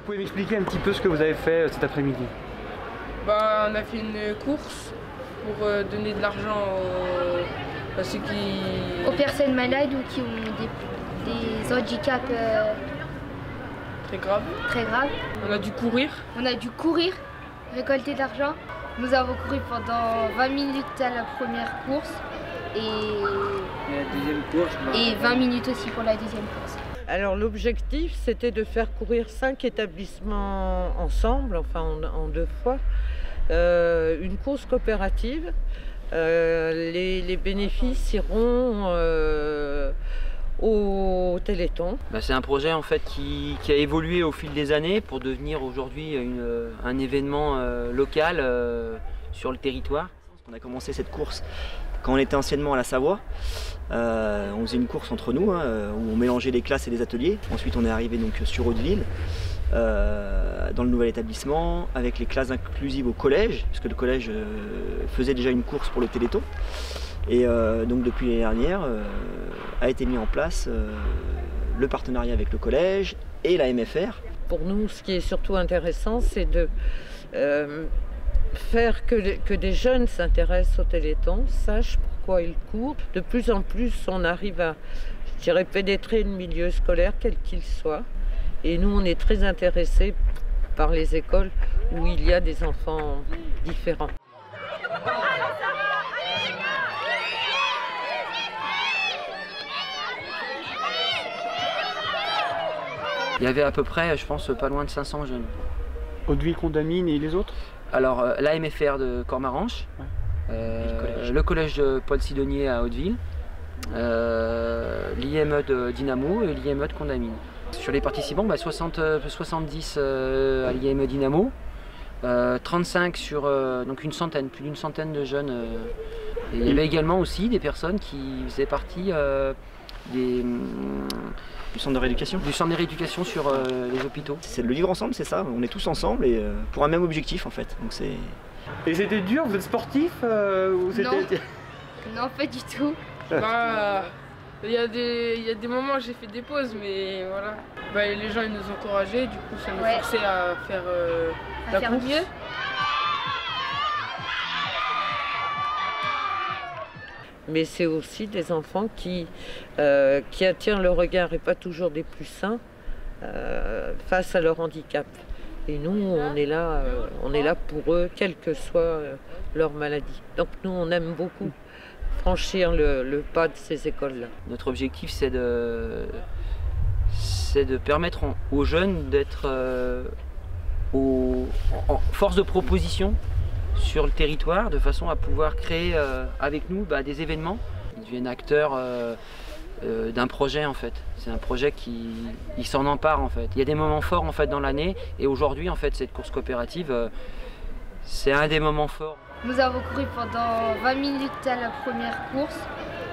pouvez m'expliquer un petit peu ce que vous avez fait cet après-midi? Bah, on a fait une course pour donner de l'argent à ceux qui... aux personnes malades ou qui ont des handicaps très graves. Très graves. On a dû courir. On a dû courir, récolter de l'argent. Nous avons couru pendant 20 minutes à la première course et la deuxième course, et 20 minutes aussi pour la deuxième course. Alors l'objectif, c'était de faire courir 5 établissements ensemble, enfin en 2 fois, une course coopérative. Les bénéfices iront au Téléthon. C'est un projet en fait qui a évolué au fil des années pour devenir aujourd'hui un événement local sur le territoire. On a commencé cette course quand on était anciennement à la Savoie. On faisait une course entre nous, où on mélangeait les classes et les ateliers. Ensuite on est arrivé donc sur Hauteville, dans le nouvel établissement, avec les classes inclusives au collège, puisque le collège faisait déjà une course pour le Téléthon. Et donc depuis l'année dernière a été mis en place le partenariat avec le collège et la MFR. Pour nous, ce qui est surtout intéressant, c'est de faire que des jeunes s'intéressent au Téléthon, sachent pourquoi ils courent. De plus en plus, on arrive à, je dirais, pénétrer le milieu scolaire, quel qu'il soit. Et nous, on est très intéressés par les écoles où il y a des enfants différents. Il y avait à peu près, je pense, pas loin de 500 jeunes. Hauteville, Condamine et les autres? Alors, la MFR de Cormaranche, ouais. Le collège de Paul Sidonier à Hauteville, l'IME de Dynamo et l'IME de Condamine. Sur les participants, 70 à l'IME Dynamo, 35 sur donc une centaine, plus d'une centaine de jeunes. Et il y avait également aussi des personnes qui faisaient partie du centre de rééducation. Du centre de rééducation sur les hôpitaux. C'est le vivre ensemble, c'est ça. On est tous ensemble et pour un même objectif en fait. Donc c'est. Et c'était dur, vous êtes sportif ou Non. Non, pas du tout. Il y a des moments où j'ai fait des pauses, mais voilà. Les gens ils nous encourageaient, du coup ça nous forçait à faire la course. Mieux. Mais c'est aussi des enfants qui attirent le regard, et pas toujours des plus sains, face à leur handicap. Et nous, on est là pour eux, quelle que soit leur maladie. Donc nous, on aime beaucoup franchir le pas de ces écoles-là. Notre objectif, c'est de permettre aux jeunes d'être en force de proposition sur le territoire, de façon à pouvoir créer avec nous des événements. Ils deviennent acteurs d'un projet en fait. C'est un projet qui s'en empare en fait. Il y a des moments forts en fait dans l'année et aujourd'hui en fait cette course coopérative c'est un des moments forts. Nous avons couru pendant 20 minutes à la première course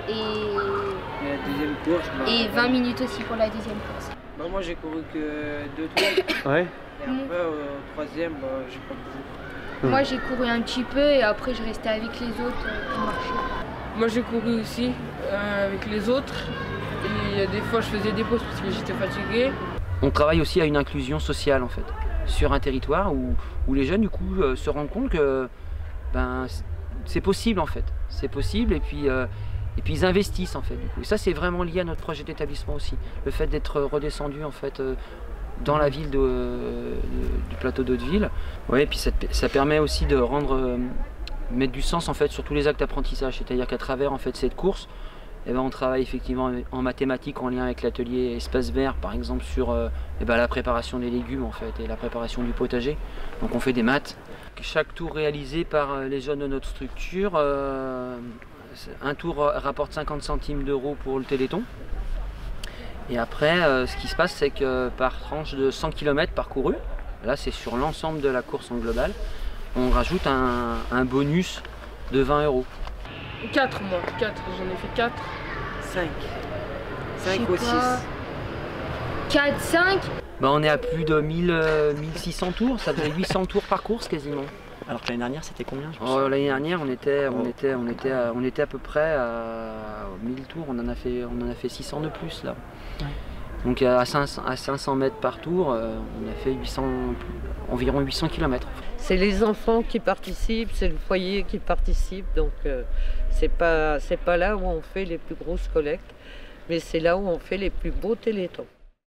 et la deuxième course, et 20 minutes aussi pour la deuxième course. Moi j'ai couru que 2 tours. Ouais. Et après au troisième, j'ai pas beaucoup. Moi j'ai couru un petit peu et après je restais avec les autres qui marchaient. Moi j'ai couru aussi avec les autres et des fois je faisais des pauses parce que j'étais fatiguée. On travaille aussi à une inclusion sociale en fait, sur un territoire où les jeunes du coup se rendent compte que c'est possible en fait. C'est possible et puis ils investissent en fait. Du coup. Et ça c'est vraiment lié à notre projet d'établissement aussi. Le fait d'être redescendu en fait dans la ville du plateau d'Hauteville. Ouais, et puis ça permet aussi de mettre du sens en fait sur tous les actes d'apprentissage. C'est-à-dire qu'à travers en fait cette course, on travaille effectivement en mathématiques en lien avec l'atelier espace vert, par exemple sur la préparation des légumes en fait et la préparation du potager. Donc on fait des maths. Chaque tour réalisé par les jeunes de notre structure, un tour rapporte 50 centimes d'euros pour le Téléthon. Et après, ce qui se passe, c'est que par tranche de 100 km parcourus, là c'est sur l'ensemble de la course en global, on rajoute un bonus de 20 euros. 4 moi, 4, j'en ai fait 4. 5. 5 ou 6. 4, 5. On est à plus de 1600 tours, ça fait 800 tours par course quasiment. Alors que l'année dernière c'était combien? L'année dernière on était à peu près à 1000 tours, on en a fait 600 de plus là. Ouais. Donc à 500 mètres par tour, on a fait environ 800 km. C'est les enfants qui participent, c'est le foyer qui participe, donc c'est pas là où on fait les plus grosses collectes, mais c'est là où on fait les plus beaux télétons.